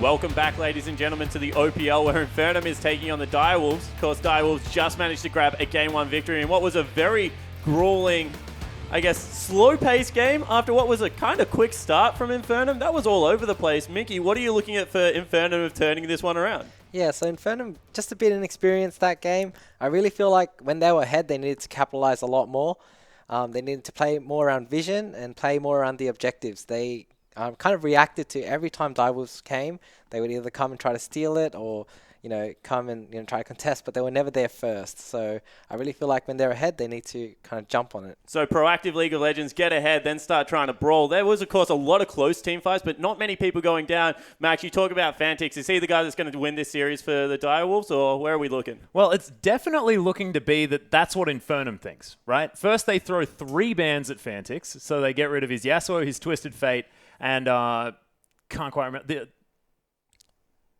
Welcome back, ladies and gentlemen, to the OPL, where Infernum is taking on the Direwolves. Of course, Direwolves just managed to grab a Game 1 victory in what was a very grueling, I guess, slow-paced game after what was a kind of quick start from Infernum. That was all over the place. Mickey, what are you looking at for Infernum of turning this one around? Yeah, so Infernum, just a bit inexperienced that game. I really feel like when they were ahead, they needed to capitalize a lot more. They needed to play more around vision and play more around the objectives. They kind of reacted to every time Direwolves came. They would either come and try to steal it or, come and try to contest, but they were never there first. So I really feel like when they're ahead, they need to kind of jump on it. So proactive League of Legends, get ahead, then start trying to brawl. There was, of course, a lot of close team fights, but not many people going down. Max, you talk about Fantix. Is he the guy that's going to win this series for the Direwolves, or where are we looking? Well, it's definitely looking to be that's what Infernum thinks, right? First, they throw 3 bans at Fantix, so they get rid of his Yasuo, his Twisted Fate, and can't quite remember.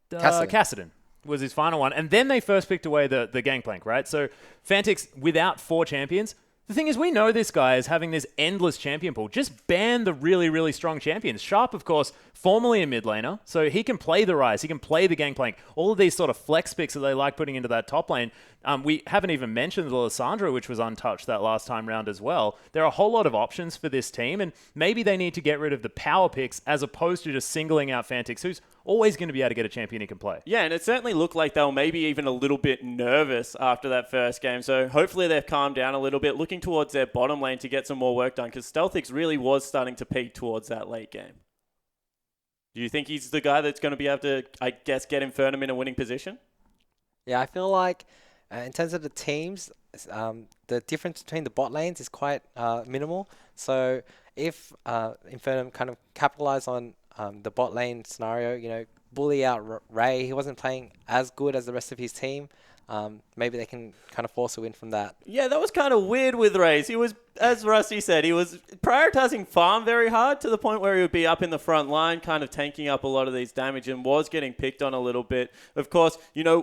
Kassadin was his final one. And then they first picked away the Gangplank, right? So Fantix, without 4 champions, the thing is, we know this guy is having this endless champion pool. Just ban the really, really strong champions. Sharp, of course, formerly a mid laner, so he can play the Rise, he can play the Gangplank. All of these sort of flex picks that they like putting into that top lane. We haven't even mentioned the Lissandra, which was untouched that last time round as well. There are a whole lot of options for this team, and maybe they need to get rid of the power picks as opposed to just singling out Fantix, who's always going to be able to get a champion he can play. Yeah, and it certainly looked like they were maybe even a little bit nervous after that first game. So hopefully they've calmed down a little bit, looking towards their bottom lane to get some more work done, because Stealthix really was starting to peak towards that late game. Do you think he's the guy that's going to be able to, I guess, get Infernum in a winning position? Yeah, I feel like in terms of the teams, the difference between the bot lanes is quite minimal. So if Infernum kind of capitalize on the bot lane scenario, bully out Ray, he wasn't playing as good as the rest of his team. Maybe they can kind of force a win from that. Yeah, that was kind of weird with Raze. He was, as Rusty said, he was prioritizing farm very hard to the point where he would be up in the front line, kind of tanking up a lot of these damage, and was getting picked on a little bit. Of course,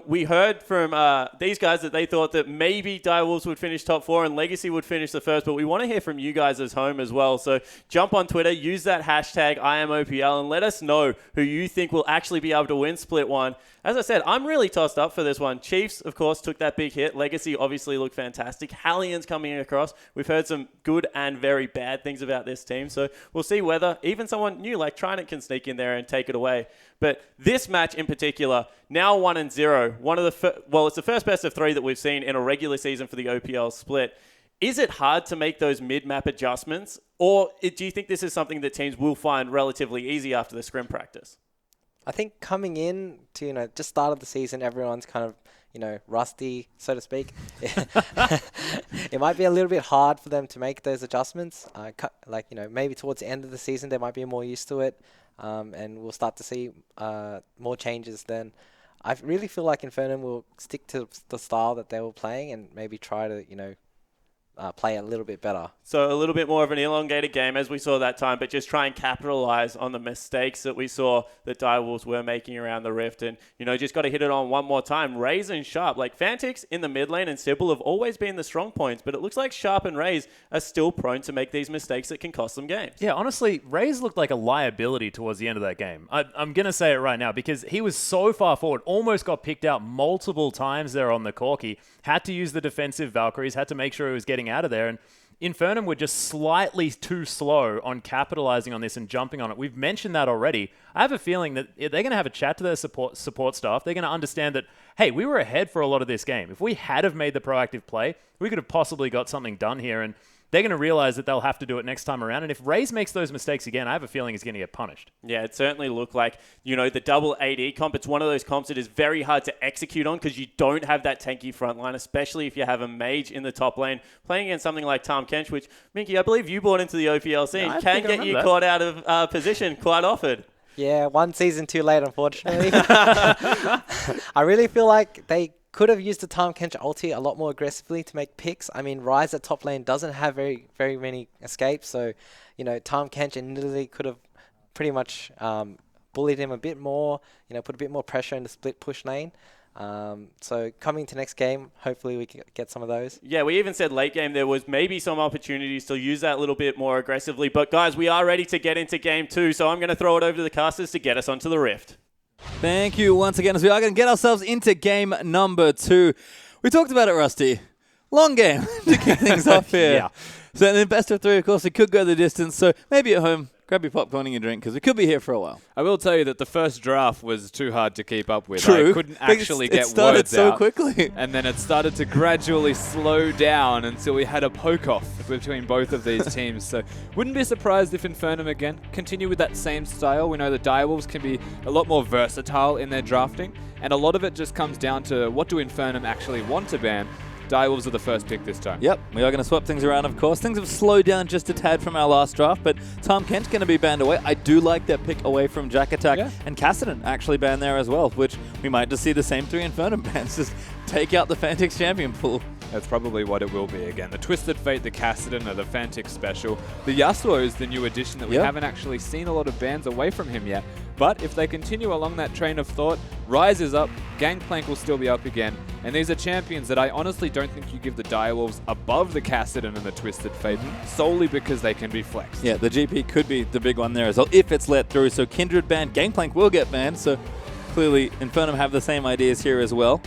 we heard from these guys that they thought that maybe Direwolves would finish top 4 and Legacy would finish the first, but we want to hear from you guys as home as well. So jump on Twitter, use that hashtag IamOPL, and let us know who you think will actually be able to win Split 1. As I said, I'm really tossed up for this one. Chiefs, of course, took that big hit. Legacy obviously looked fantastic. Hallion's coming across. We've heard some good and very bad things about this team. So we'll see whether even someone new like Trinit can sneak in there and take it away. But this match in particular, now 1-0. It's the first best of 3 that we've seen in a regular season for the OPL split. Is it hard to make those mid-map adjustments? Or do you think this is something that teams will find relatively easy after the scrim practice? I think coming in to, just start of the season, everyone's kind of, rusty, so to speak. It might be a little bit hard for them to make those adjustments. Maybe towards the end of the season, they might be more used to it. And we'll start to see more changes then. I really feel like Infernum will stick to the style that they were playing and maybe try to, play a little bit better. So a little bit more of an elongated game as we saw that time, but just try and capitalize on the mistakes that we saw that Direwolves were making around the Rift. And, just got to hit it on one more time. Raze and Sharp, like Fantix in the mid lane and Sybil have always been the strong points, but it looks like Sharp and Raze are still prone to make these mistakes that can cost them games. Yeah, honestly, Raze looked like a liability towards the end of that game. I'm going to say it right now because he was so far forward, almost got picked out multiple times there on the Corki, had to use the defensive Valkyries, had to make sure he was getting out of there, and Infernum were just slightly too slow on capitalizing on this and jumping on it. We've mentioned that already. I have a feeling that they're going to have a chat to their support staff. They're going to understand that, hey, we were ahead for a lot of this game. If we had have made the proactive play, we could have possibly got something done here, and they're going to realize that they'll have to do it next time around. And if Raze makes those mistakes again, I have a feeling he's going to get punished. Yeah, it certainly looked like, the double AD comp. It's one of those comps that is very hard to execute on because you don't have that tanky front line, especially if you have a mage in the top lane playing against something like Tom Kench, which, Minky, I believe you brought into the OPL scene. Yeah, can get you caught out of position quite often. Yeah, one season too late, unfortunately. I really feel like they could have used the Tom Kench ulti a lot more aggressively to make picks. I mean, Ryze at top lane doesn't have very, very many escapes. So, Tom Kench and Nidalee could have pretty much bullied him a bit more, put a bit more pressure in the split push lane. So coming to next game, hopefully we can get some of those. Yeah, we even said late game there was maybe some opportunities to use that a little bit more aggressively. But guys, we are ready to get into game 2. So I'm going to throw it over to the casters to get us onto the Rift. Thank you once again as we are going to get ourselves into game number 2. We talked about it, Rusty. Long game to kick things off here. Yeah. So then best of 3, of course, it could go the distance. So maybe at home, grab your popcorn and your drink because we could be here for a while. I will tell you that the first draft was too hard to keep up with. True. I couldn't actually get it started words so out. quickly. And then it started to gradually slow down until we had a poke-off between both of these teams. So wouldn't be surprised if Infernum, again, continue with that same style. We know the Direwolves can be a lot more versatile in their drafting. And a lot of it just comes down to what do Infernum actually want to ban. Direwolves are the first pick this time. Yep, we are going to swap things around, of course. Things have slowed down just a tad from our last draft, but Tom Kent's going to be banned away. I do like that pick away from Jack Attack, and Cassidy actually banned there as well, which we might just see the same 3 Infernum bans. Just take out the Fantix champion pool. That's probably what it will be again. The Twisted Fate, the Cassidy, or the Fantix special. The Yasuo is the new addition that we haven't actually seen a lot of bans away from him yet. But if they continue along that train of thought, Rise is up, Gangplank will still be up again, and these are champions that I honestly don't think you give the Direwolves above the Cassidy and the Twisted Fate, solely because they can be flexed. Yeah, the GP could be the big one there as well, if it's let through. So Kindred banned, Gangplank will get banned, so clearly Infernum have the same ideas here as well.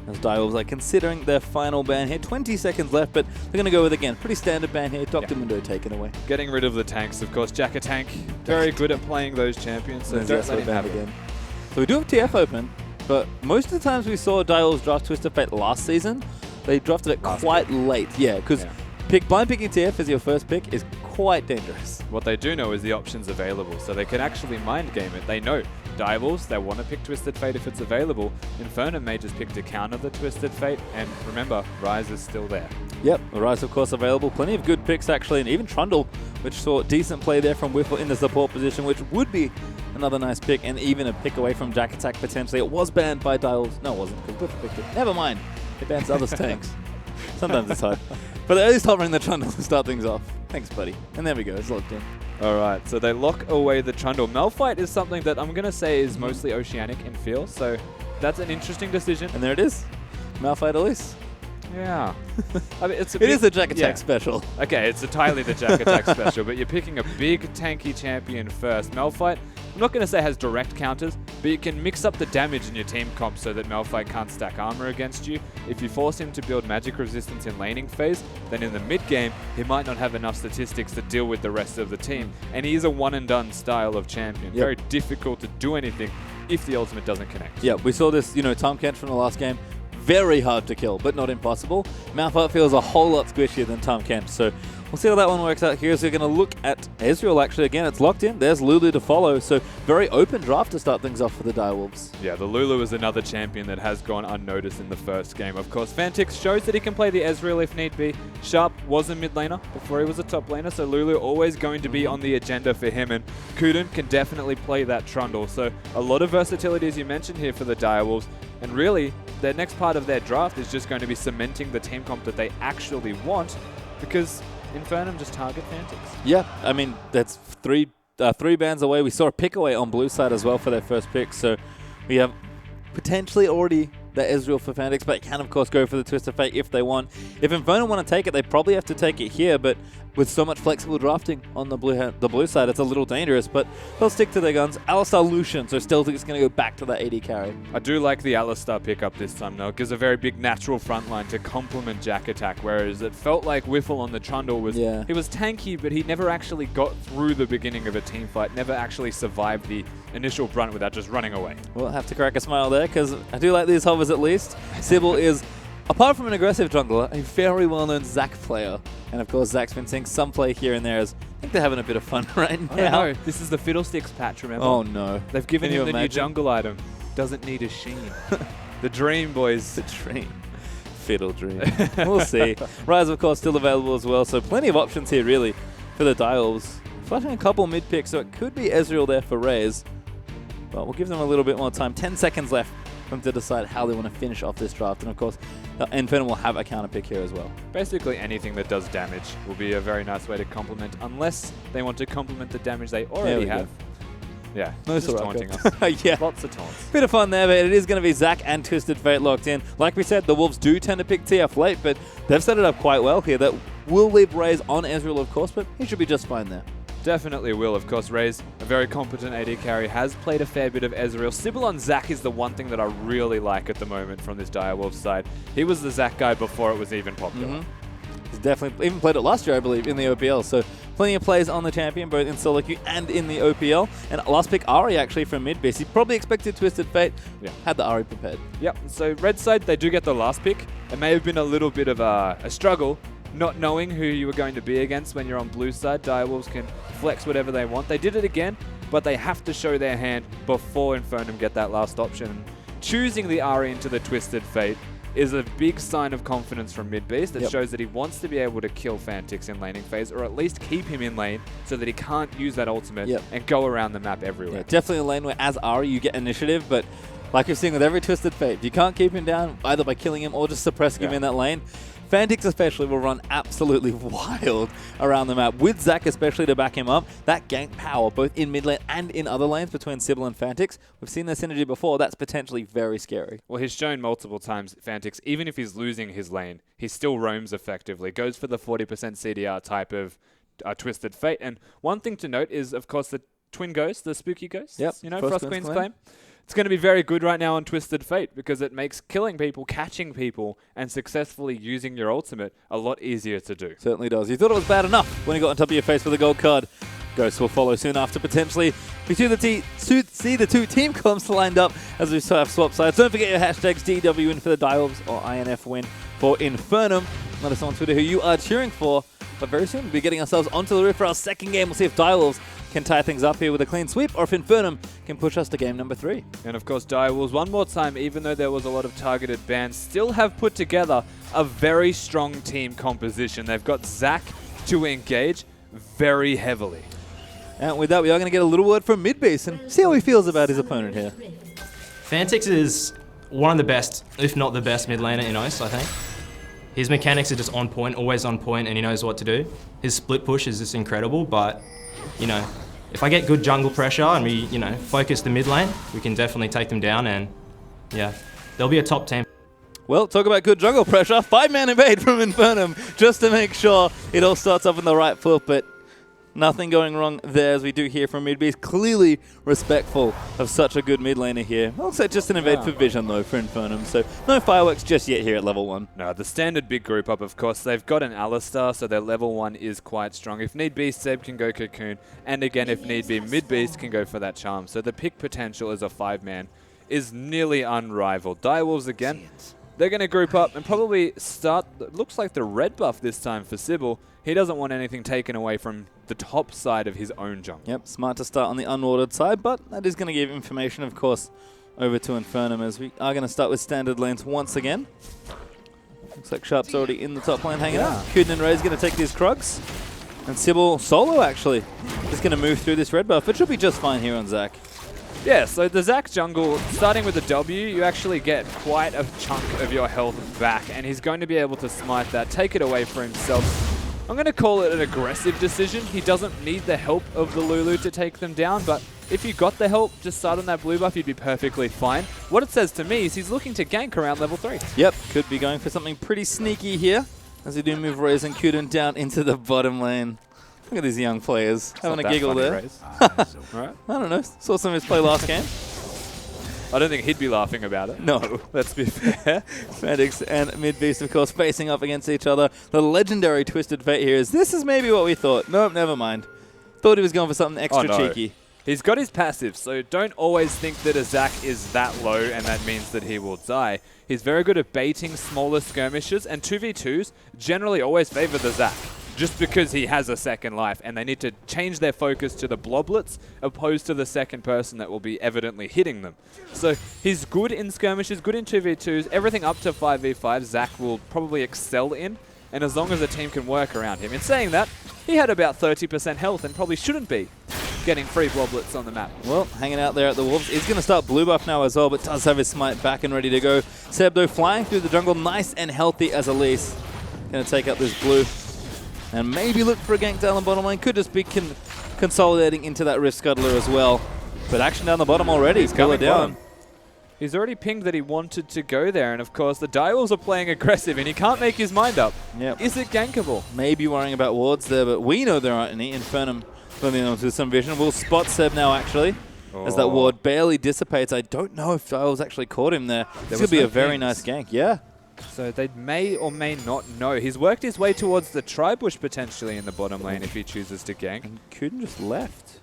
As Direwolves are considering their final ban here. 20 seconds left, but they're going to go with, again, pretty standard ban here. Dr. Mundo taken away. Getting rid of the tanks, of course. Jack a Tank, very good at playing those champions, so don't let him have it. So we do have TF open, but most of the times we saw Direwolves draft Twisted Fate last season, they drafted it quite late. Yeah, because blind picking TF as your first pick is quite dangerous. What they do know is the options available, so they can actually mind game it. They know Direwolves, they want to pick Twisted Fate if it's available. Infernum may just pick to counter the Twisted Fate, and remember, Rise is still there. Yep, Rise of course available. Plenty of good picks actually, and even Trundle, which saw decent play there from Whiffle in the support position, which would be another nice pick, and even a pick away from Jack Attack potentially. It was banned by Direwolves. No, it wasn't, because Whiffle picked it. Never mind. It bans others' tanks. Sometimes it's hard. But at least hovering the Trundle to start things off. Thanks, buddy. And there we go. It's locked in. All right, so they lock away the Trundle. Malphite is something that I'm going to say is mostly oceanic in feel, so that's an interesting decision. And there it is. Malphite Elise. Yeah. I mean, it is the Jack Attack special. Okay, it's entirely the Jack Attack special, but you're picking a big tanky champion first. Malphite, I'm not going to say has direct counters, but you can mix up the damage in your team comp so that Malphite can't stack armor against you. If you force him to build magic resistance in laning phase, then in the mid game, he might not have enough statistics to deal with the rest of the team. And he is a one and done style of champion. Very difficult to do anything if the ultimate doesn't connect. Yeah, we saw this, Tom Kent from the last game. Very hard to kill, but not impossible. Malphite feels a whole lot squishier than Tom Kent, so we'll see how that one works out here. So we're going to look at Ezreal, actually. Again, it's locked in. There's Lulu to follow, so very open draft to start things off for the Direwolves. Yeah, the Lulu is another champion that has gone unnoticed in the first game. Of course, Fantix shows that he can play the Ezreal if need be. Sharp was a mid laner before he was a top laner, so Lulu always going to be on the agenda for him, and Kuden can definitely play that Trundle. So a lot of versatility, as you mentioned here, for the Direwolves. And really, their next part of their draft is just going to be cementing the team comp that they actually want, because Infernum just target Fantix. Yeah, I mean, that's three bans away. We saw a pick away on blue side as well for their first pick, so we have potentially already the Ezreal for Fantix, but can, of course, go for the Twisted Fate if they want. If Infernum want to take it, they probably have to take it here, but with so much flexible drafting on the blue side, it's a little dangerous, but they'll stick to their guns. Alistar Lucian, so still think it's going to go back to that AD carry. I do like the Alistar pickup this time, though. It gives a very big natural front line to complement Jack Attack, whereas it felt like Whiffle on the Trundle was he was tanky, but he never actually got through the beginning of a team fight, never actually survived the initial brunt without just running away. We'll have to crack a smile there, because I do like these hovers at least. Sybil is, apart from an aggressive jungler, a very well-known Zac player. And of course, Zac's been seeing some play here and there, as I think they're having a bit of fun right now. No, this is the Fiddlesticks patch, remember? Oh no. They've given him the new jungle item. Doesn't need a sheen. The dream, boys. The dream. Fiddle dream. We'll see. Rise, of course, still available as well, so plenty of options here, really, for the Direwolves. Flashing a couple mid-picks, so it could be Ezreal there for Raze. But we'll give them a little bit more time. 10 seconds left for them to decide how they want to finish off this draft. And of course, Infernum will have a counter pick here as well. Basically anything that does damage will be a very nice way to complement, unless they want to complement the damage they already have. Yeah, no just taunting us. Yeah. Lots of taunts. Bit of fun there, but it is going to be Zac and Twisted Fate locked in. Like we said, the Wolves do tend to pick TF late, but they've set it up quite well here. That will leave Raze on Ezreal, of course, but he should be just fine there. Definitely will. Of course, Ray's a very competent AD carry, has played a fair bit of Ezreal. Sybil on Zac is the one thing that I really like at the moment from this Direwolves side. He was the Zac guy before it was even popular. He's definitely even played it last year, I believe, in the OPL. So plenty of plays on the champion, both in solo queue and in the OPL. And last pick, Ari, actually, from mid base. He probably expected Twisted Fate. Yeah. Had the Ari prepared. Yep, so red side, they do get the last pick. It may have been a little bit of a struggle, not knowing who you were going to be against when you're on blue side. Direwolves can flex whatever they want. They did it again, but they have to show their hand before Infernum get that last option. Choosing the Ari into the Twisted Fate is a big sign of confidence from mid-beast that shows that he wants to be able to kill Fantix in laning phase, or at least keep him in lane so that he can't use that ultimate and go around the map everywhere. Yeah, definitely a lane where as Ari you get initiative, but like you're seeing with every Twisted Fate, you can't keep him down either by killing him or just suppressing him in that lane. Fantix especially will run absolutely wild around the map, with Zac especially to back him up. That gank power, both in mid lane and in other lanes between Sybil and Fantix, we've seen their synergy before. That's potentially very scary. Well, he's shown multiple times, Fantix, even if he's losing his lane, he still roams effectively, goes for the 40% CDR type of Twisted Fate. And one thing to note is, of course, the Twin Ghost, the Spooky Ghost, you know, Frost Queen's claim. It's going to be very good right now on Twisted Fate because it makes killing people, catching people, and successfully using your ultimate a lot easier to do. Certainly does. You thought it was bad enough when you got on top of your face with a gold card. Ghosts will follow soon after, potentially. We see the two team comps lined up as we have swap sides. Don't forget your hashtags DW win for the Direwolves or INF win for Infernum. Let us know on Twitter who you are cheering for. But very soon we'll be getting ourselves onto the roof for our second game. We'll see if Direwolves can tie things up here with a clean sweep, or if Infernum can push us to game number 3. And of course, Direwolves, one more time, even though there was a lot of targeted bans, still have put together a very strong team composition. They've got Zac to engage very heavily. And with that, we are going to get a little word from mid-base and see how he feels about his opponent here. Fantix is one of the best, if not the best mid laner in OS, I think. His mechanics are just on point, always on point, and he knows what to do. His split push is just incredible, but, you know, if I get good jungle pressure and we, you know, focus the mid lane, we can definitely take them down, and, yeah, they'll be a top team. Well, talk about good jungle pressure. 5-man invade from Infernum just to make sure it all starts off on the right foot, but nothing going wrong there, as we do hear from mid-beast. Clearly respectful of such a good mid laner here. Also just an invade for vision, though, for Infernum, so no fireworks just yet here at level 1. No, the standard big group up, of course. They've got an Alistar, so their level 1 is quite strong. If need be, Seb can go Cocoon, and again, if need be, mid-beast can go for that Charm. So the pick potential as a 5-man is nearly unrivaled. Direwolves again. They're going to group up and probably start, it looks like the red buff this time for Sybil. He doesn't want anything taken away from the top side of his own jungle. Yep, smart to start on the unwatered side, but that is going to give information, of course, over to Infernum, as we are going to start with standard lanes once again. Looks like Sharp's already in the top lane hanging out. Kuden and Ray's going to take these Krugs. And Sybil solo, actually, is going to move through this red buff. It should be just fine here on Zac. Yeah, so the Zac jungle, starting with the W, you actually get quite a chunk of your health back, and he's going to be able to smite that, take it away for himself. I'm going to call it an aggressive decision. He doesn't need the help of the Lulu to take them down, but if you got the help, just start on that blue buff, you'd be perfectly fine. What it says to me is he's looking to gank around level 3. Yep, could be going for something pretty sneaky here, as we do move Raze and Kuden down into the bottom lane. Look at these young players having a giggle there. Right. I don't know. Saw some of his play last game. I don't think he'd be laughing about it. No. Let's be fair. Fantix and mid-beast, of course, facing up against each other. The legendary Twisted Fate here is, this is maybe what we thought. Nope, never mind. Thought he was going for something extra cheeky. He's got his passive, so don't always think that a Zac is that low and that means that he will die. He's very good at baiting smaller skirmishes, and 2v2s generally always favor the Zac, just because he has a second life, and they need to change their focus to the bloblets opposed to the second person that will be evidently hitting them. So he's good in skirmishes, good in 2v2s, everything up to 5v5 Zac will probably excel in, and as long as the team can work around him. In saying that, he had about 30% health and probably shouldn't be getting free bloblets on the map. Well, hanging out there at the Wolves. He's going to start blue buff now as well, but does have his smite back and ready to go. Seb, though, flying through the jungle, nice and healthy as Elise. Going to take out this blue. And maybe look for a gank down the bottom lane. Could just be consolidating into that Rift Scuttler as well. But action down the bottom already. He's coming down. He's already pinged that he wanted to go there. And of course, the Direwolves are playing aggressive and he can't make his mind up. Yep. Is it gankable? Maybe worrying about wards there, but we know there aren't any. Infernum Blending onto some vision. We'll spot Seb now, actually, as that ward barely dissipates. I don't know if Giles actually caught him there. This could be a very nice gank. Yeah. So they may or may not know. He's worked his way towards the tri-bush potentially in the bottom lane if he chooses to gank. And Kuden just left.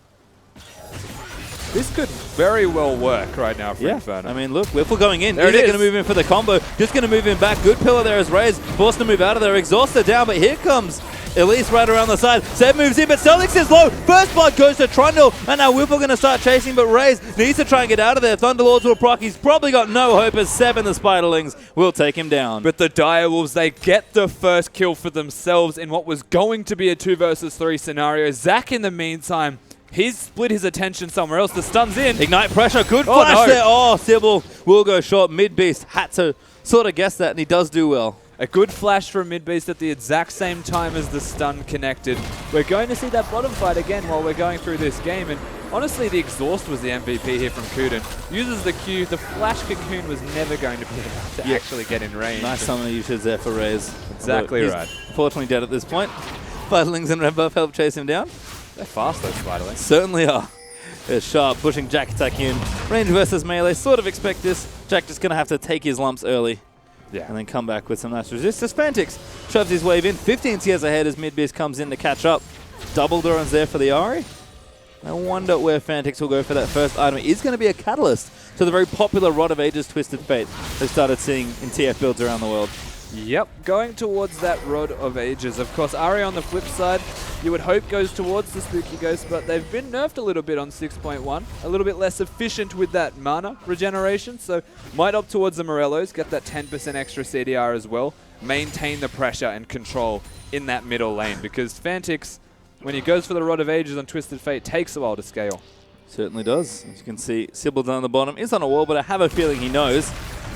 This could very well work right now for Infernum. I mean, look, Whiffle going in. There Is it it is. going to move in for the combo? Just going to move him back. Good pillar there as Raze forced to move out of there. Exhausted down, but here comes Elise right around the side. Seb moves in, but Celtics is low. First blood goes to Trundle, and now Whiffle going to start chasing, but Raze needs to try and get out of there. Thunderlords will proc. He's probably got no hope as Seb and the Spiderlings will take him down. But the Direwolves, they get the first kill for themselves in what was going to be a 2 versus 3 scenario. Zach, in the meantime, he's split his attention somewhere else. The stun's in. Ignite pressure. Good flash there. Oh, Sybil will go short. Mid-beast had to sort of guess that, and he does do well. A good flash from Mid-beast at the exact same time as the stun connected. We're going to see that bottom fight again while we're going through this game. And honestly, the exhaust was the MVP here from Kuden. Uses the Q. The flash cocoon was never going to be enough to actually get in range. Nice summon usage there for Raze. Exactly He's right. Unfortunately dead at this point. Spiderlings and Red Buff help chase him down. They're fast, those Spiderlings. Certainly are. There's Sharp pushing Jack attack in. Range versus melee. Sort of expect this. Jack just going to have to take his lumps early. Yeah. And then come back with some nice resistance. Fantix shoves his wave in. 15 CS ahead as Midbeast comes in to catch up. Double Durans there for the Ari. I wonder where Fantix will go for that first item. It is going to be a catalyst to the very popular Rod of Ages Twisted Fate they started seeing in TF builds around the world. Yep, going towards that Rod of Ages. Of course, Ari on the flip side, you would hope goes towards the Spooky Ghost, but they've been nerfed a little bit on 6.1. A little bit less efficient with that mana regeneration, so might opt towards the Morellos, get that 10% extra CDR as well, maintain the pressure and control in that middle lane, because Fantix, when he goes for the Rod of Ages on Twisted Fate, takes a while to scale. Certainly does. As you can see, Sybil down the bottom is on a wall, but I have a feeling he knows.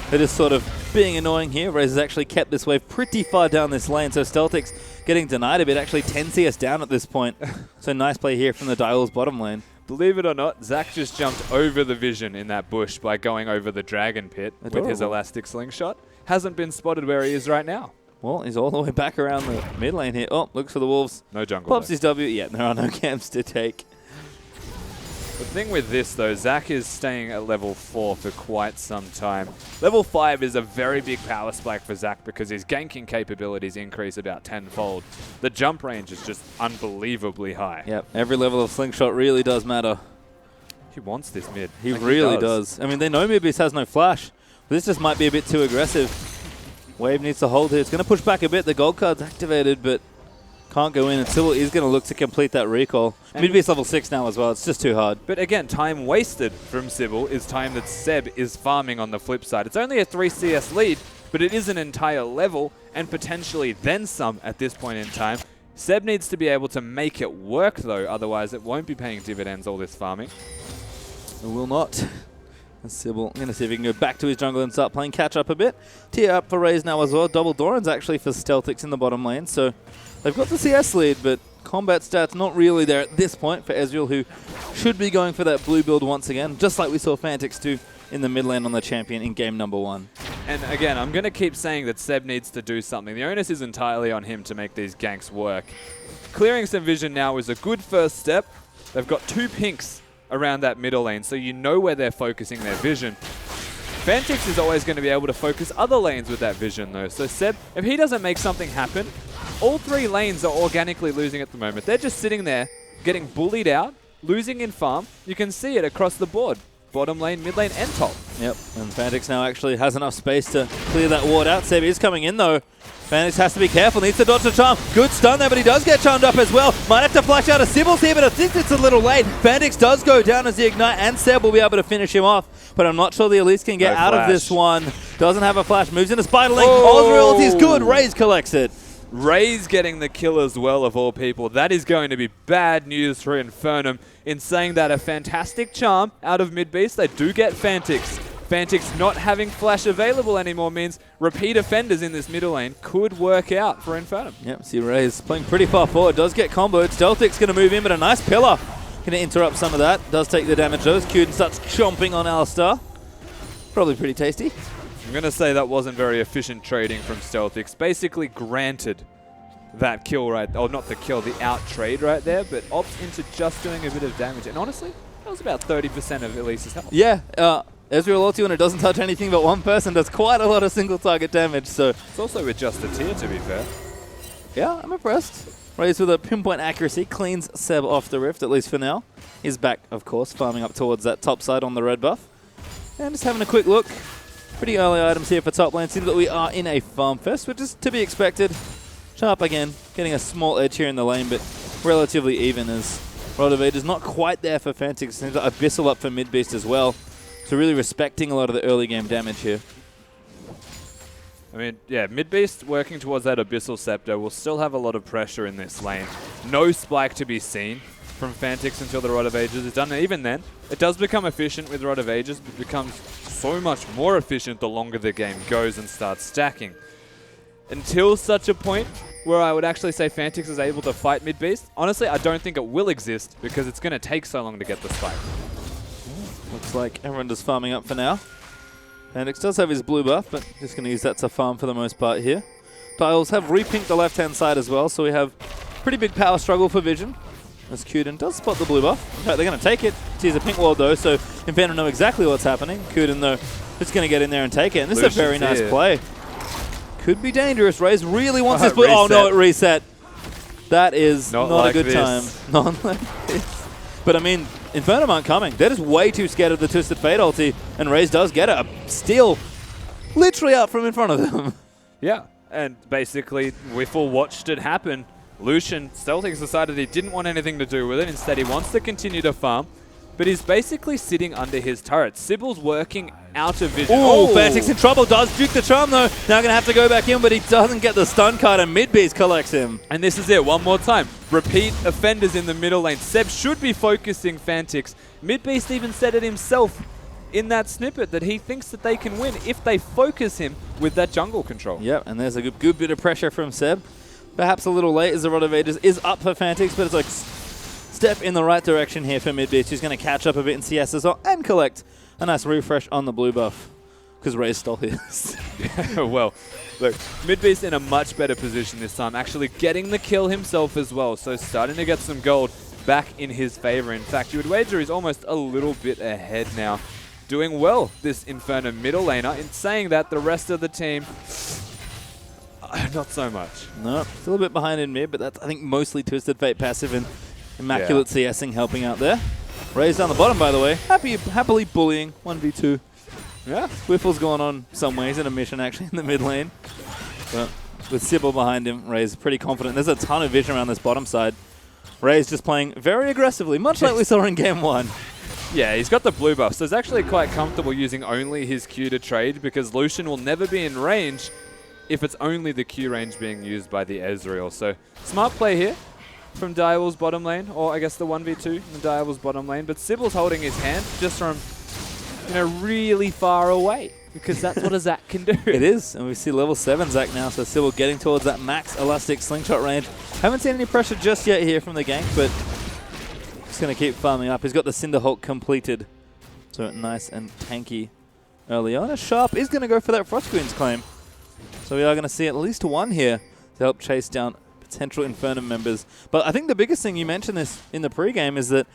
They're just sort of being annoying here. Raze has actually kept this wave pretty far down this lane, so Stealthix getting denied a bit, actually 10 CS down at this point. So nice play here from the Dial's bottom lane. Believe it or not, Zach just jumped over the vision in that bush by going over the Dragon Pit with his elastic slingshot. Hasn't been spotted where he is right now. Well, he's all the way back around the mid lane here. Oh, looks for the Wolves. No jungle. Pops his W. Yeah, there are no camps to take. The thing with this, though, Zach is staying at level 4 for quite some time. Level 5 is a very big power spike for Zach because his ganking capabilities increase about 10-fold. The jump range is just unbelievably high. Yep, every level of slingshot really does matter. He wants this mid. He really does. I mean, they know Midbeast has no flash. But this just might be a bit too aggressive. Wave needs to hold here. It's going to push back a bit. The gold card's activated, but can't go in, and Sybil is going to look to complete that recall. Midbeast level 6 now as well. It's just too hard. But again, time wasted from Sybil is time that Seb is farming on the flip side. It's only a 3 CS lead, but it is an entire level, and potentially then some at this point in time. Seb needs to be able to make it work, though, otherwise it won't be paying dividends, all this farming. It will not. And Sybil going to see if he can go back to his jungle and start playing catch-up a bit. Tier up for Raze now as well. Double Doran's actually for Stealthix in the bottom lane, so they've got the CS lead, but combat stats not really there at this point for Ezreal, who should be going for that blue build once again, just like we saw Fantix do in the mid lane on the champion in game number 1. And again, I'm going to keep saying that Seb needs to do something. The onus is entirely on him to make these ganks work. Clearing some vision now is a good first step. They've got 2 pinks around that middle lane, so you know where they're focusing their vision. Fantix is always going to be able to focus other lanes with that vision, though. So Seb, if he doesn't make something happen, all 3 lanes are organically losing at the moment. They're just sitting there, getting bullied out, losing in farm. You can see it across the board. Bottom lane, mid lane, and top. Yep, and Fantix now actually has enough space to clear that ward out. Seb is coming in, though. Fantix has to be careful, needs to dodge the charm. Good stun there, but he does get charmed up as well. Might have to flash out a Sybil's here, but I think it's a little late. Fantix does go down as the Ignite, and Seb will be able to finish him off. But I'm not sure the Elise can get out of this one. Doesn't have a flash, moves into Spiderling. Ozreal is good, Raze collects it. Raze getting the kill as well, of all people. That is going to be bad news for Infernum. In saying that, a fantastic charm out of Midbeast. They do get Fantix. Fantix not having flash available anymore means repeat offenders in this middle lane could work out for Infernum. Yep, see Raze playing pretty far forward. Does get comboed. Stealthix going to move in, but a nice pillar. Going to interrupt some of that. Does take the damage though. Kuden starts chomping on Alistar. Probably pretty tasty. I'm going to say that wasn't very efficient trading from Stealthix. Basically granted that kill right, or not the kill, the out trade right there, but opts into just doing a bit of damage. And honestly, that was about 30% of Elise's health. Yeah, Ezreal ulti when it doesn't touch anything but one person does quite a lot of single target damage, so... It's also with just a tier, to be fair. Yeah, I'm impressed. Raze with a pinpoint accuracy cleans Seb off the rift, at least for now. He's back, of course, farming up towards that top side on the red buff. And just having a quick look. Pretty early items here for top lane. Seems that we are in a farm fest, which is to be expected. Sharp again, getting a small edge here in the lane, but relatively even as Rod of Ages not quite there for Fantix. Seems like Abyssal up for mid beast as well. So really respecting a lot of the early game damage here. I mean, yeah, mid-beast working towards that Abyssal Scepter will still have a lot of pressure in this lane. No spike to be seen from Fantix until the Rod of Ages is done. And even then, it does become efficient with Rod of Ages, but becomes so much more efficient the longer the game goes and starts stacking. Until such a point where I would actually say Fantix is able to fight mid-beast, honestly, I don't think it will exist because it's going to take so long to get the spike. Looks like everyone just farming up for now. Fantix does have his blue buff, but just going to use that to farm for the most part here. Dials have repinked the left-hand side as well, so we have pretty big power struggle for vision. As Kuden does spot the blue buff. In fact, they're going to take it. Sees a pink wall though, so Infernum know exactly what's happening. Kuden though, just going to get in there and take it. And this is a very nice play. Could be dangerous. Raze really wants this blue. Oh no, it reset. That is not like a good time. Not like this. But I mean, Infernum aren't coming. They're just way too scared of the Twisted Fate ulti, and Raze does get it. A steal literally out from in front of them. Yeah, and basically, Wiffle watched it happen. Lucian, Celtics decided he didn't want anything to do with it. Instead, he wants to continue to farm, but he's basically sitting under his turret. Sybil's working out of vision. Oh, Fantix in trouble. Does juke the charm though. Now going to have to go back in, but he doesn't get the stun card, and mid-beast collects him. And this is it, one more time. Repeat offenders in the middle lane. Seb should be focusing Fantix. Mid-beast even said it himself in that snippet that he thinks that they can win if they focus him with that jungle control. Yep, and there's a good bit of pressure from Seb. Perhaps a little late as the Rod of Ages is up for Fantix, but it's like step in the right direction here for mid-beast. He's going to catch up a bit in CS as well and collect a nice refresh on the blue buff because Raze stole his. Well, look, mid-beast in a much better position this time, actually getting the kill himself as well, so starting to get some gold back in his favor. In fact, you would wager he's almost a little bit ahead now. Doing well, this Infernum middle laner. In saying that, the rest of the team, not so much. No, still a bit behind in mid, but that's, I think, mostly Twisted Fate passive and Immaculate CSing helping out there. Raze down the bottom, by the way. Happily bullying 1v2. Yeah, Wiffle's going on some ways in a mission, actually, in the mid lane. But with Sybil behind him, Raze pretty confident. There's a ton of vision around this bottom side. Raze just playing very aggressively, much like we saw in Game 1. Yeah, he's got the blue buff, so he's actually quite comfortable using only his Q to trade because Lucian will never be in range if it's only the Q range being used by the Ezreal. So smart play here from Direwolf's bottom lane, or I guess the 1v2 in the Direwolf's bottom lane. But Sybil's holding his hand just from, really far away because that's what a Zac can do. It is, and we see level 7 Zac now, so Sybil getting towards that max elastic slingshot range. Haven't seen any pressure just yet here from the gank, but just going to keep farming up. He's got the Cinder Hulk completed, so nice and tanky early on. Sharp is going to go for that Frost Queen's claim. So we are going to see at least one here to help chase down potential Infernum members. But I think the biggest thing, you mentioned this in the pregame, is that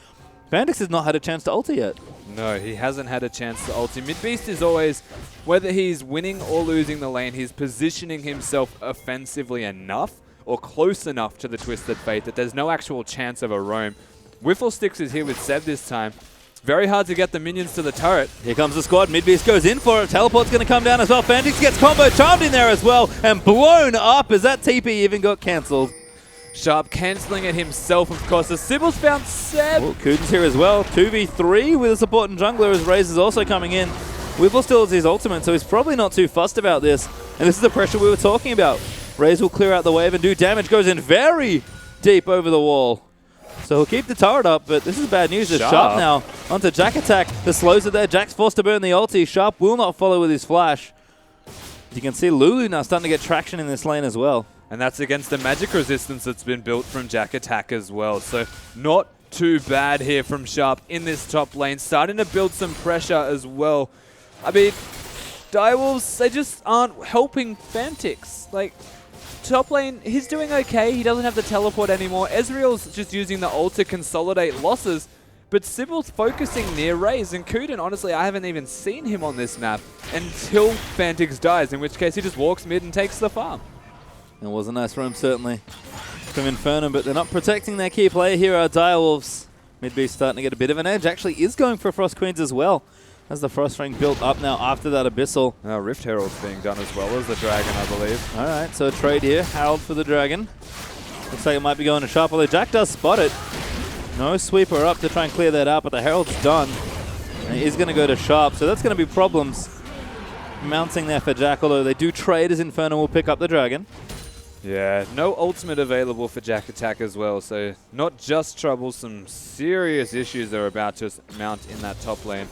Fantix has not had a chance to ulti yet. No, he hasn't had a chance to ulti. Mid-beast is always, whether he's winning or losing the lane, he's positioning himself offensively enough or close enough to the Twisted Fate that there's no actual chance of a roam. Whifflesticks is here with Seb this time. It's very hard to get the minions to the turret. Here comes the squad. Mid-beast goes in for it. Teleport's going to come down as well. Fantix gets combo charmed in there as well and blown up as that TP even got cancelled. Sharp cancelling it himself, of course. The Sybil's found Seb. Oh, Kuden's here as well. 2v3 with a support and jungler as Raze is also coming in. Whipple still has his ultimate, so he's probably not too fussed about this. And this is the pressure we were talking about. Raze will clear out the wave and do damage. Goes in very deep over the wall. So he'll keep the turret up, but this is bad news. There's Sharp now onto Jack attack. The slows it there. Jack's forced to burn the ulti. Sharp will not follow with his flash. You can see Lulu now starting to get traction in this lane as well. And that's against the magic resistance that's been built from Jack attack as well. So not too bad here from Sharp in this top lane. Starting to build some pressure as well. I mean, Direwolves, they just aren't helping Fantix. Like, top lane, he's doing okay. He doesn't have the teleport anymore. Ezreal's just using the ult to consolidate losses. But Sybil's focusing near Raze, and Kuden, honestly, I haven't even seen him on this map until Fantix dies, in which case he just walks mid and takes the farm. It was a nice roam, certainly, from Infernum, but they're not protecting their key player here, our Direwolves. Midbeast starting to get a bit of an edge. Actually is going for Frost Queens as well, as the Frost Ring built up now after that Abyssal. Now Rift Herald's being done as well as the Dragon, I believe. All right, so a trade here. Herald for the Dragon. Looks like it might be going to Sharp, although Jack does spot it. No sweeper up to try and clear that out, but the Herald's done. And he is going to go to Sharp, so that's going to be problems mounting there for Jack, although they do trade as Infernum will pick up the Dragon. Yeah, no ultimate available for Jack Attack as well, so not just trouble, some serious issues are about to mount in that top lane.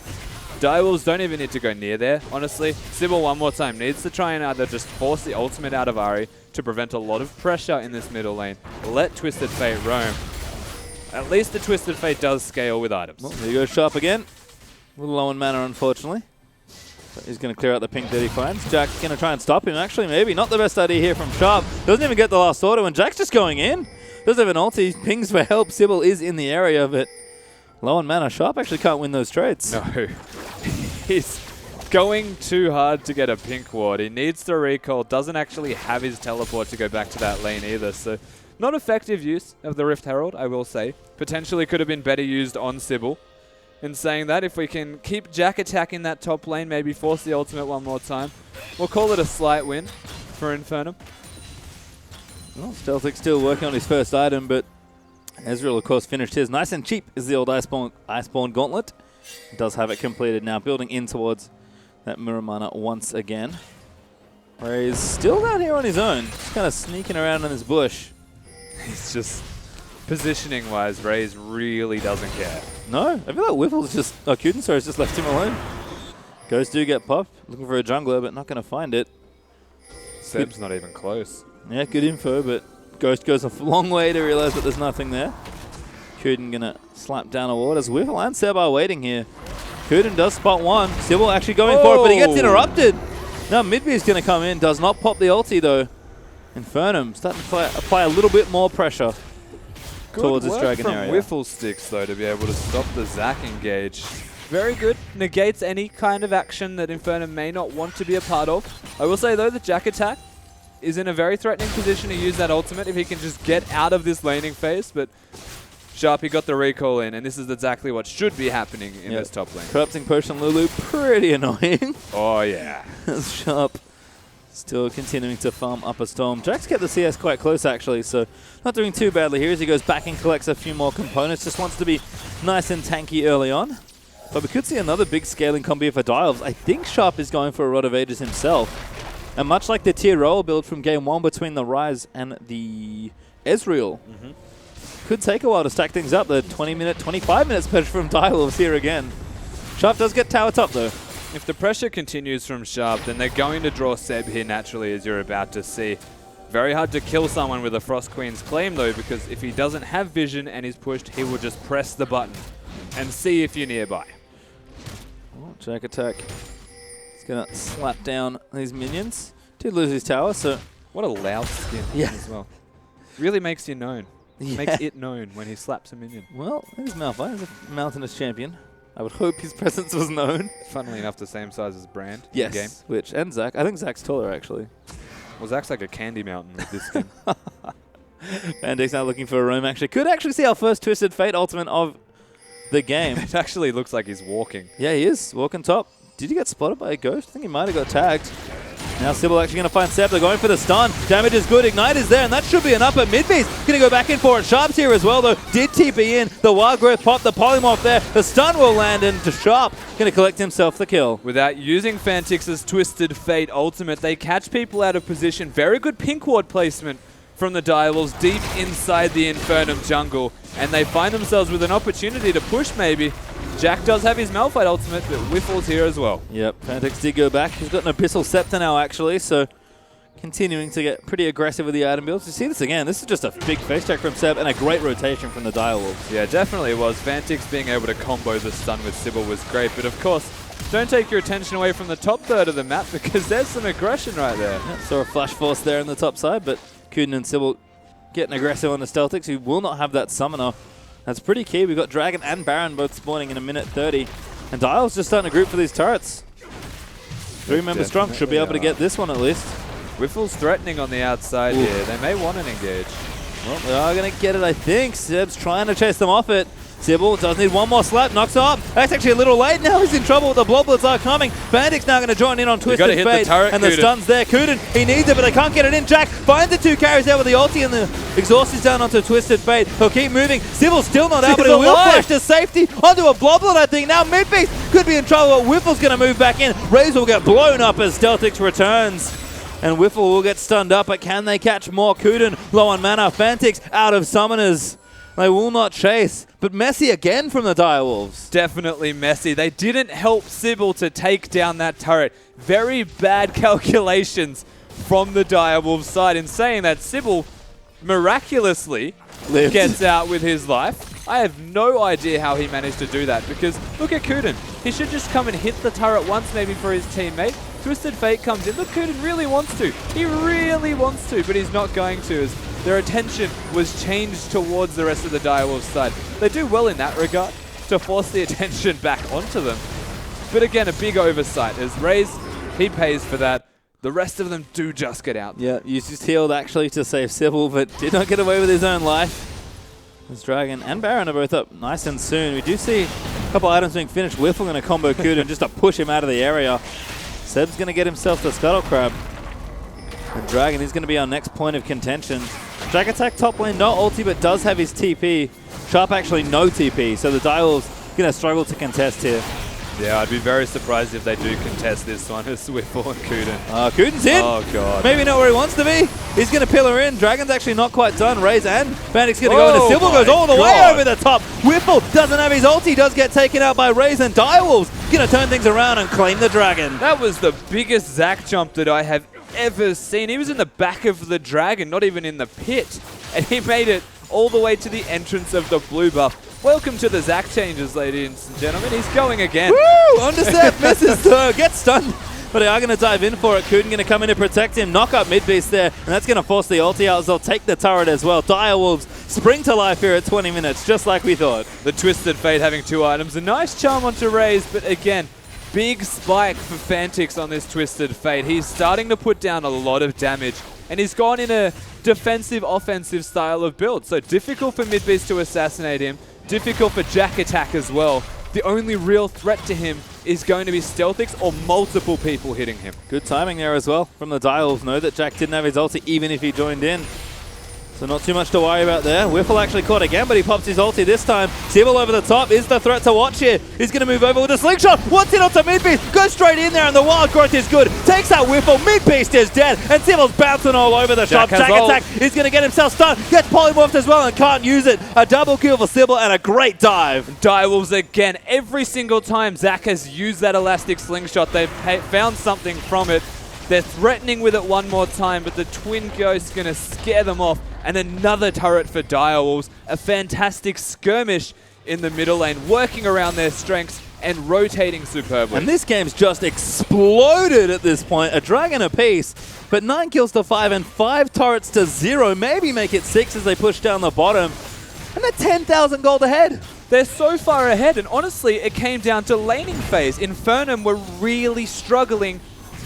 Direwolves don't even need to go near there, honestly. Sybil one more time needs to try and either just force the ultimate out of Ahri to prevent a lot of pressure in this middle lane. Let Twisted Fate roam. At least the Twisted Fate does scale with items. Well, there you go, Sharp again. A little low in mana, unfortunately. But he's going to clear out the pink that he finds. Jack's going to try and stop him. Actually, maybe not the best idea here from Sharp. Doesn't even get the last order, and Jack's just going in. Doesn't have an ulti. Pings for help. Sybil is in the area, but low on mana. Sharp actually can't win those trades. No. He's going too hard to get a pink ward. He needs to recall. Doesn't actually have his teleport to go back to that lane either, so not effective use of the Rift Herald, I will say. Potentially could have been better used on Sybil. In saying that, if we can keep Jack attacking that top lane, maybe force the ultimate one more time, we'll call it a slight win for Infernum. Well, Stealthic's still working on his first item, but Ezreal, of course, finished his. Nice and cheap is the old Iceborne Gauntlet. Does have it completed now, building in towards that mirror mana once again. Raze still down here on his own, just kind of sneaking around in this bush. He's just, positioning-wise, Raze really doesn't care. No, I feel like Whiffle's just, Kudensor's just left him alone. Ghosts do get popped, looking for a jungler, but not going to find it. Seb's not even close. Yeah, good info, but Ghost goes a long way to realize that there's nothing there. Kuden going to slap down a ward as Whiffle and Seb are waiting here. Kuden does spot one. Sybil actually going for it, but he gets interrupted. Now Midbeast's going to come in, does not pop the ulti though. Infernum starting to apply a little bit more pressure towards this dragon area. Good work from Whiffle Sticks though to be able to stop the Zac engage. Very good. Negates any kind of action that Infernum may not want to be a part of. I will say though, the Jack attack is in a very threatening position to use that ultimate if he can just get out of this laning phase, but Sharpie got the recall in, and this is exactly what should be happening in this top lane. Corrupting Potion Lulu, pretty annoying. Oh yeah. Sharp still continuing to farm up a storm. Jack's kept the CS quite close actually, so not doing too badly here as he goes back and collects a few more components. Just wants to be nice and tanky early on. But we could see another big scaling combo for Dials. I think Sharp is going for a Rod of Ages himself. And much like the tier roll build from game one between the Ryze and the Ezreal, could take a while to stack things up. The 20-minute, 25-minute special from Direwolves here again. Sharp does get tower top though. If the pressure continues from Sharp, then they're going to draw Seb here naturally, as you're about to see. Very hard to kill someone with a Frost Queen's Claim though, because if he doesn't have vision and is pushed, he will just press the button and see if you're nearby. Oh, Jack attack. He's going to slap down these minions. Did lose his tower, so... What a loud skin as well. Really makes you known. Makes it known when he slaps a minion. Well, there's Malphite. He's a Mountainous champion. I would hope his presence was known. Funnily enough, the same size as Brand yes, in game. Which, and Zac. I think Zac's taller, actually. Well, Zac's like a candy mountain with this skin. Bandix now looking for a roam, actually. Could actually see our first Twisted Fate ultimate of the game. It actually looks like he's walking. Yeah, he is. Walking top. Did he get spotted by a ghost? I think he might have got tagged. Now Sybil actually going to find Seb. They're going for the stun. Damage is good. Ignite is there, and that should be enough. But Midbeast going to go back in for it. Sharp's here as well, though. Did TP in. The Wild Growth pop. The Polymorph there. The stun will land into Sharp. Going to collect himself the kill. Without using Fantix's Twisted Fate ultimate, they catch people out of position. Very good pink ward placement from the Direwolves deep inside the Infernum jungle. And they find themselves with an opportunity to push maybe. Jack does have his Malphite ultimate, but Whiffle's here as well. Yep, Fantix did go back. He's got an Abyssal Scepter now, actually, so continuing to get pretty aggressive with the item builds. You see this again. This is just a big face check from Seb and a great rotation from the Direwolves. Yeah, definitely was. Fantix being able to combo the stun with Sybil was great, but of course, don't take your attention away from the top third of the map because there's some aggression right there. Yeah, saw a flash force there on the top side, but Kuden and Sybil getting aggressive on the Stealthix, who will not have that summoner. That's pretty key. We've got Dragon and Baron both spawning in a minute 30. And Dial's just starting to group for these turrets. 3 members strong. Should be able to get this one at least. Whiffle's threatening on the outside here. They may want an engage. Well, they are going to get it, I think. Seb's trying to chase them off it. Sybil does need one more slap, knocks up. That's actually a little late now. He's in trouble with the Bloblets are coming. Bandic's now going to join in on Twisted Fate. And the stun's there. Kuden, he needs it, but they can't get it in. Jack finds the 2 carries there with the ulti, and the exhaust is down onto Twisted Fate. He'll keep moving. Sybil's still not out, but he will flash to safety onto a Bloblet, I think. Now Midbeast could be in trouble, but Whiffle's going to move back in. Raze will get blown up as Stealthix returns. And Whiffle will get stunned up, but can they catch more? Kuden low on mana. Fantix out of summoners. They will not chase, but messy again from the Direwolves. Definitely messy. They didn't help Sybil to take down that turret. Very bad calculations from the Direwolves side in saying that Sybil miraculously gets out with his life. I have no idea how he managed to do that because look at Kuden. He should just come and hit the turret once maybe for his teammate. Twisted Fate comes in. Look, Kuden really wants to. He really wants to, but he's not going to as their attention was changed towards the rest of the Direwolves side. They do well in that regard to force the attention back onto them. But again, a big oversight as Raze, he pays for that. The rest of them do just get out. Yeah, used his healed actually to save Sybil, but did not get away with his own life. As Dragon and Baron are both up nice and soon. We do see a couple items being finished. Whiffle going to combo Kuden just to push him out of the area. Seb's going to get himself the Scuttle Crab. And Dragon is going to be our next point of contention. Drag attack top lane, no ulti, but does have his TP. Sharp actually no TP, so the Direwolves going to struggle to contest here. Yeah, I'd be very surprised if they do contest this one as Whiffle and Kuden. Kuden's in. Oh, God. Maybe not where he wants to be. He's going to pillar in. Dragon's actually not quite done. Raze and Bandic's going to go into Sybil, goes all the way over the top. Whiffle doesn't have his ulti, does get taken out by Raze, and Direwolves going to turn things around and claim the Dragon. That was the biggest Zac jump that I have ever seen. He was in the back of the Dragon, not even in the pit. And he made it all the way to the entrance of the blue buff. Welcome to the Zac changes, ladies and gentlemen. He's going again. Woo! Understep misses, gets stunned. But they are going to dive in for it. Kuden going to come in to protect him. Knock up Midbeast there. And that's going to force the ulti out as they'll take the turret as well. Direwolves spring to life here at 20 minutes, just like we thought. The Twisted Fate having 2 items. A nice charm onto Raze, but again, big spike for Fantix on this Twisted Fate. He's starting to put down a lot of damage. And he's gone in a defensive-offensive style of build. So difficult for Midbeast to assassinate him. Difficult for Jack attack as well. The only real threat to him is going to be Stealthix or multiple people hitting him. Good timing there as well from the Direwolves. Know that Jack didn't have his ulti even if he joined in. So not too much to worry about there. Whiffle actually caught again, but he pops his ulti this time. Sybil over the top is the threat to watch here. He's going to move over with a slingshot. What's it onto Midbeast? Goes straight in there, and the wild growth is good. Takes out Whiffle. Midbeast is dead, and Sybil's bouncing all over the shop. Jack attack. He's going to get himself stunned. Gets polymorphed as well and can't use it. A double kill for Sybil and a great dive. Direwolves again. Every single time Zac has used that elastic slingshot, they've found something from it. They're threatening with it one more time, but the Twin Ghost's going to scare them off. And another turret for Direwolves. A fantastic skirmish in the middle lane, working around their strengths and rotating superbly. And this game's just exploded at this point. A Dragon apiece, but 9 kills to 5 and 5 turrets to 0. Maybe make it 6 as they push down the bottom. And they're 10,000 gold ahead. They're so far ahead, and honestly, it came down to laning phase. Infernum were really struggling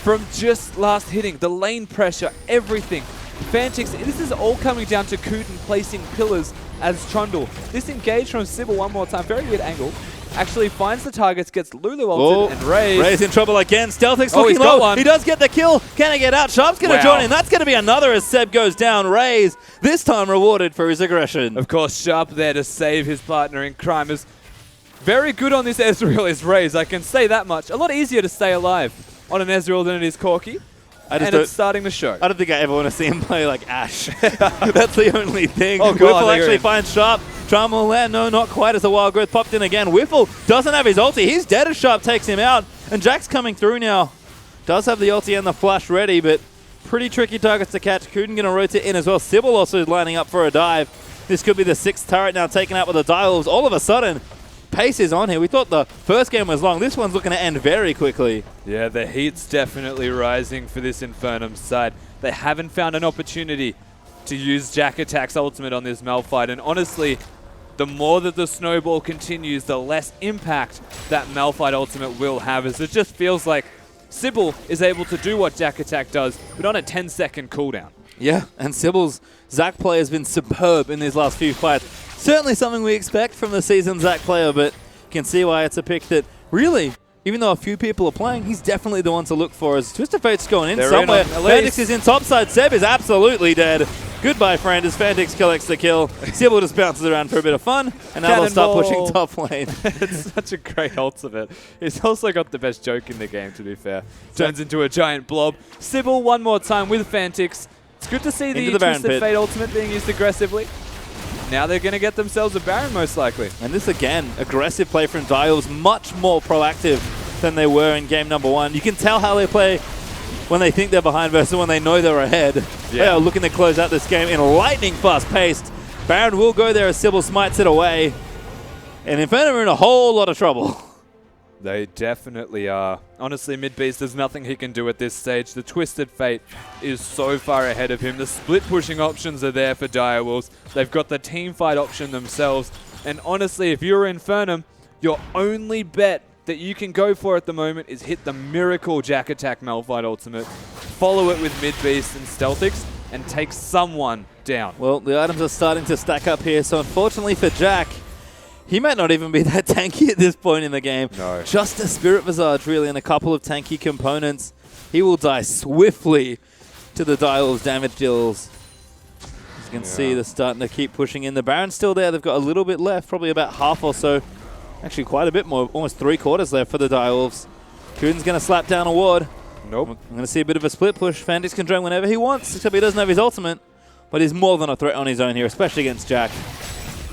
from just last hitting. The lane pressure, everything. Fantix, this is all coming down to Kuden placing pillars as Trundle. This engage from Sybil one more time, very weird angle. Actually finds the targets, gets Lulu ulted and Raze. Raze in trouble again. Stealthix looking low. He does get the kill. Can he get out? Sharp's going to join in. That's going to be another as Seb goes down. Raze, this time rewarded for his aggression. Of course, Sharp there to save his partner in crime. Is very good on this Ezreal is Raze, I can say that much. A lot easier to stay alive on an Ezreal than it is Corki. And it's starting to show. I don't think I ever want to see him play like Ashe. That's the only thing. Oh, God, Whiffle actually finds Sharp. Charm will land. No, not quite as the Wild Growth popped in again. Whiffle doesn't have his ulti. He's dead as Sharp takes him out. And Jack's coming through now. Does have the ulti and the flash ready, but pretty tricky targets to catch. Kuden going to rotate in as well. Sybil also lining up for a dive. This could be the 6th turret now taken out with the Direwolves. All of a sudden, pace is on here. We thought the first game was long. This one's looking to end very quickly. Yeah, the heat's definitely rising for this Infernum side. They haven't found an opportunity to use Jack Attack's ultimate on this Malphite, and honestly, the more that the snowball continues, the less impact that Malphite ultimate will have, as it just feels like Sybil is able to do what Jack Attack does, but on a 10-second cooldown. Yeah, and Sybil's Zac play has been superb in these last few fights. Certainly something we expect from the seasoned Zac player, but you can see why it's a pick that really, even though a few people are playing, he's definitely the one to look for, as Twisted Fate's going in somewhere. Fantix is in topside. Seb is absolutely dead. Goodbye, friend, as Fantix collects the kill. Sybil just bounces around for a bit of fun, and now they'll start pushing top lane. It's such a great ultimate. He's also got the best joke in the game, to be fair. Turns into a giant blob. Sybil one more time with Fantix. It's good to see the Twisted Fate ultimate being used aggressively. Now they're going to get themselves a Baron, most likely. And this, again, aggressive play from Dials, much more proactive than they were in game number 1. You can tell how they play when they think they're behind versus when they know they're ahead. Yeah. They are looking to close out this game in lightning fast-paced. Baron will go there as Sybil smites it away. And Infernum are in a whole lot of trouble. They definitely are. Honestly, Midbeast, there's nothing he can do at this stage. The Twisted Fate is so far ahead of him. The split-pushing options are there for Direwolves. They've got the team fight option themselves. And honestly, if you're Infernum, your only bet that you can go for at the moment is hit the miracle Jack Attack Malphite ultimate, follow it with Midbeast and Stealthix, and take someone down. Well, the items are starting to stack up here, so unfortunately for Jack, he might not even be that tanky at this point in the game. No. Just a Spirit Visage, really, and a couple of tanky components. He will die swiftly to the Direwolves damage deals. As you can see, they're starting to keep pushing in. The Baron's still there. They've got a little bit left, probably about half or so. Actually, quite a bit more, almost 3/4 left for the Direwolves. Kuden's going to slap down a ward. Nope. I'm going to see a bit of a split push. Fantix can drain whenever he wants, except he doesn't have his ultimate. But he's more than a threat on his own here, especially against Jack.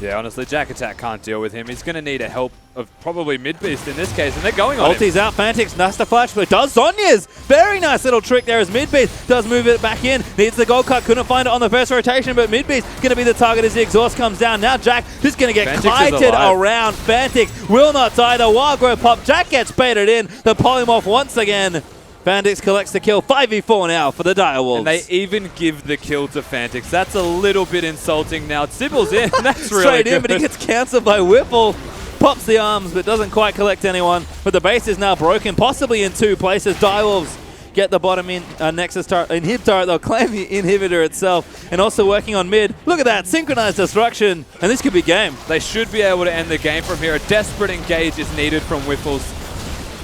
Yeah, honestly, Jack Attack can't deal with him. He's going to need a help of probably Midbeast in this case, and they're going on Ulti's him. out, Fantix, nice to flash, but does Sonya's. Very nice little trick there as Midbeast does move it back in. Needs the gold cut, couldn't find it on the first rotation, but Midbeast going to be the target as the exhaust comes down. Now Jack just going to get kited around. Fantix will not die. The wild growth pop. Jack gets baited in. The polymorph once again. Fantix collects the kill. 5v4 now for the Direwolves. And they even give the kill to Fantix. That's a little bit insulting now. Sybil's in. That's really Straight good. in, but he gets cancelled by Whipple. Pops the arms, but doesn't quite collect anyone. But the base is now broken, possibly in 2 places. Direwolves get the bottom in Nexus turret, inhib turret. They'll claim the inhibitor itself, and also working on mid. Look at that, synchronized destruction, and this could be game. They should be able to end the game from here. A desperate engage is needed from Whipples.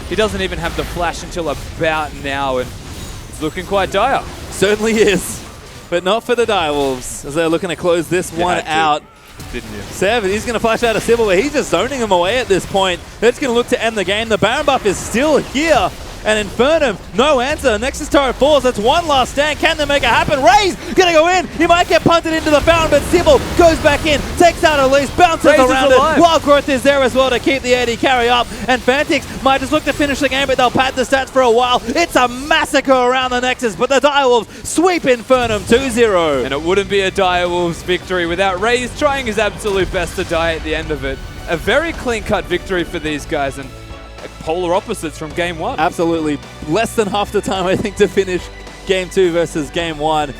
He doesn't even have the flash until about now, and it's looking quite dire. Certainly is, but not for the Direwolves, as they're looking to close this one out. Didn't you? Sev, he's going to flash out a Sybil, but he's just zoning him away at this point. That's going to look to end the game. The Baron buff is still here. And Infernum, no answer. Nexus turret falls. That's one last stand. Can they make it happen? Ray's going to go in. He might get punted into the fountain, but Sybil goes back in, takes out Elise, bounces around it. Wild Growth is there as well to keep the AD carry up. And Fantix might just look to finish the game, but they'll pad the stats for a while. It's a massacre around the Nexus, but the Direwolves sweep Infernum 2-0. And it wouldn't be a Direwolves victory without Ray's trying his absolute best to die at the end of it. A very clean-cut victory for these guys, and polar opposites from game 1. Absolutely. Less than half the time, I think, to finish game 2 versus game 1.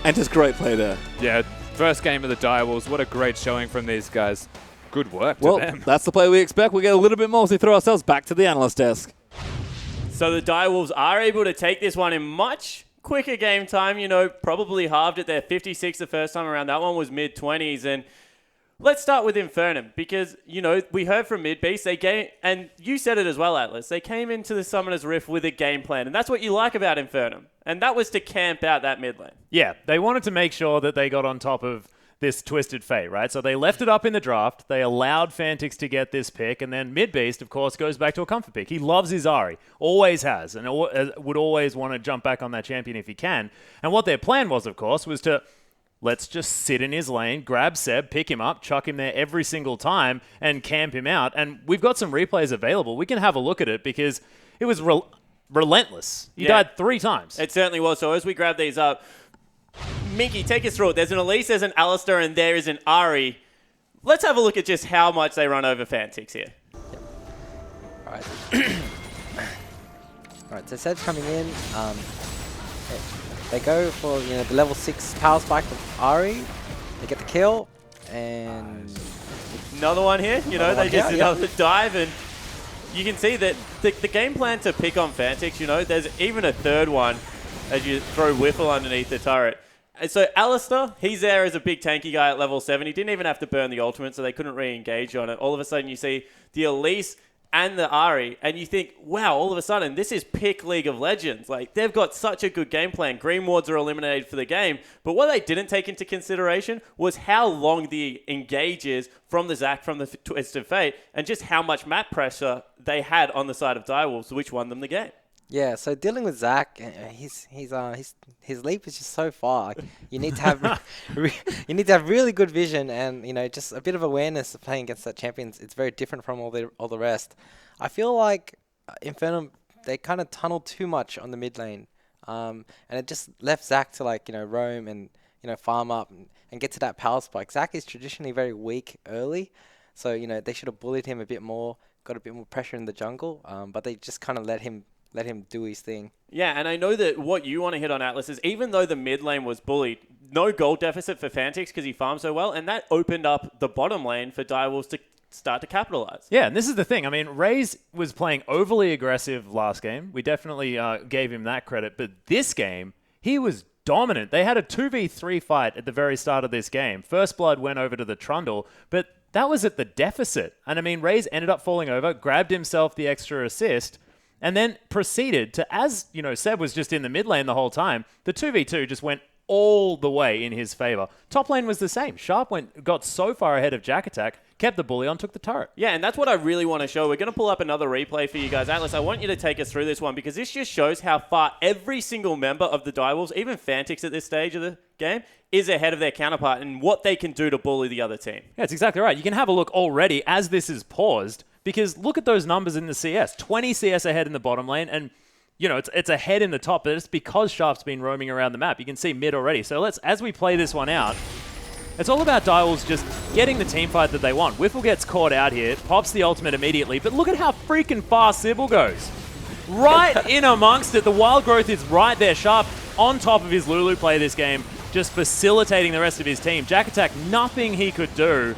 And just great play there. Yeah, first game of the Direwolves. What a great showing from these guys. Good work to them. That's the play we expect. We get a little bit more as we throw ourselves back to the analyst desk. So the Direwolves are able to take this one in much quicker game time. You know, probably halved it there. 56 the first time around. That one was mid-20s. And let's start with Infernum, because, you know, we heard from Midbeast, they came, and you said it as well, Atlas, they came into the Summoner's Rift with a game plan, and that's what you like about Infernum, and that was to camp out that mid lane. Yeah, they wanted to make sure that they got on top of this Twisted Fate, right? So they left it up in the draft, they allowed Fantix to get this pick, and then Midbeast, of course, goes back to a comfort pick. He loves his Ahri, always has, and would always want to jump back on that champion if he can. And what their plan was, of course, was to let's just sit in his lane, grab Seb, pick him up, chuck him there every single time, and camp him out. And we've got some replays available. We can have a look at it because it was relentless. He died 3 times. It certainly was. So as we grab these up, Minky, take us through it. There's an Elise, there's an Alistair, and there is an Ahri. Let's have a look at just how much they run over Fantix here. Alright. Alright, so Seb's coming in. They go for the level 6 power spike of Ari. They get the kill, and Another one here. They one just here, another dive, and you can see that the game plan to pick on Fantix, there's even a third one as you throw Whiffle underneath the turret. And so Alistair, he's there as a big tanky guy at level 7. He didn't even have to burn the ultimate, so they couldn't re-engage on it. All of a sudden, you see the Elise and the Ari, and you think, wow, all of a sudden, this is pick League of Legends. Like, they've got such a good game plan. Green wards are eliminated for the game, but what they didn't take into consideration was how long the engage is from the Zac, from the Twisted Fate, and just how much map pressure they had on the side of Direwolves, which won them the game. yeah. So dealing with Zac, his leap is just so far. Like, you need to have you need to have really good vision and just a bit of awareness of playing against that champion. It's very different from all the rest. I feel like Infernum, they kind of tunneled too much on the mid lane, and it just left Zac to roam and farm up and get to that power spike. Zac is traditionally very weak early, so they should have bullied him a bit more, got a bit more pressure in the jungle, but they just kind of let him do his thing. Yeah, and I know that what you want to hit on, Atlas, is even though the mid lane was bullied, no gold deficit for Fantix because he farmed so well, and that opened up the bottom lane for Direwolves to start to capitalize. Yeah, and this is the thing. I mean, Raze was playing overly aggressive last game. We definitely gave him that credit, but this game, he was dominant. They had a 2v3 fight at the very start of this game. First Blood went over to the Trundle, but that was at the deficit. And I mean, Raze ended up falling over, grabbed himself the extra assist, and then proceeded to, as Seb was just in the mid lane the whole time, the 2v2 just went all the way in his favor. Top lane was the same. Sharp got so far ahead of Jack Attack, kept the bully on, took the turret. Yeah, and that's what I really want to show. We're going to pull up another replay for you guys. Atlas, I want you to take us through this one because this just shows how far every single member of the Direwolves, even Fantix at this stage of the game, is ahead of their counterpart and what they can do to bully the other team. Yeah, that's exactly right. You can have a look already as this is paused because look at those numbers in the CS. 20 CS ahead in the bottom lane and it's ahead in the top, but it's because Sharp's been roaming around the map. You can see mid already. So as we play this one out, it's all about Direwolves just getting the team fight that they want. Whiffle gets caught out here, pops the ultimate immediately, but look at how freaking fast Sybil goes. Right in amongst it. The wild growth is right there. Sharp on top of his Lulu play this game, just facilitating the rest of his team. Jack Attack, nothing he could do.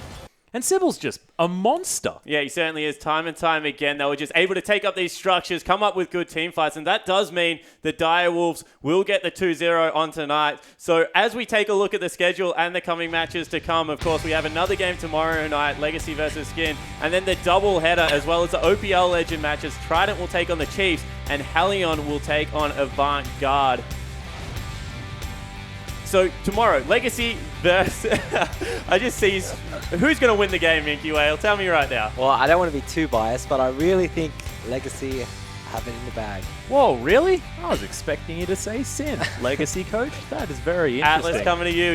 And Sybil's just a monster. Yeah, he certainly is. Time and time again, they were just able to take up these structures, come up with good team fights, and that does mean the Direwolves will get the 2-0 on tonight. So as we take a look at the schedule and the coming matches to come, of course, we have another game tomorrow night, Legacy versus Skin, and then the double header as well as the OPL Legend matches. Trident will take on the Chiefs, and Halion will take on Avant-Garde. So tomorrow, Legacy versus... I just see... Who's going to win the game, Minky Whale? Tell me right now. Well, I don't want to be too biased, but I really think Legacy have it in the bag. Whoa, really? I was expecting you to say Sin. Legacy coach? That is very interesting. Atlas, coming to you.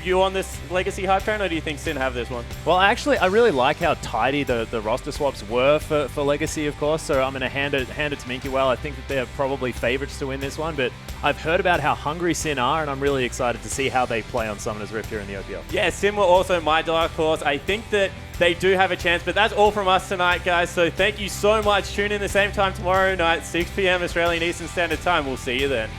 You on this Legacy hype train, or do you think Sin have this one? Well, actually, I really like how tidy the roster swaps were for Legacy, of course, so I'm going to hand it to Minky Well. I think that they're probably favorites to win this one, but I've heard about how hungry Sin are, and I'm really excited to see how they play on Summoner's Rift here in the OPL. Yeah, Sin were also my dark horse. I think that they do have a chance, but that's all from us tonight, guys. So thank you so much. Tune in the same time tomorrow night, 6 p.m. Australian Eastern Standard Time. We'll see you then.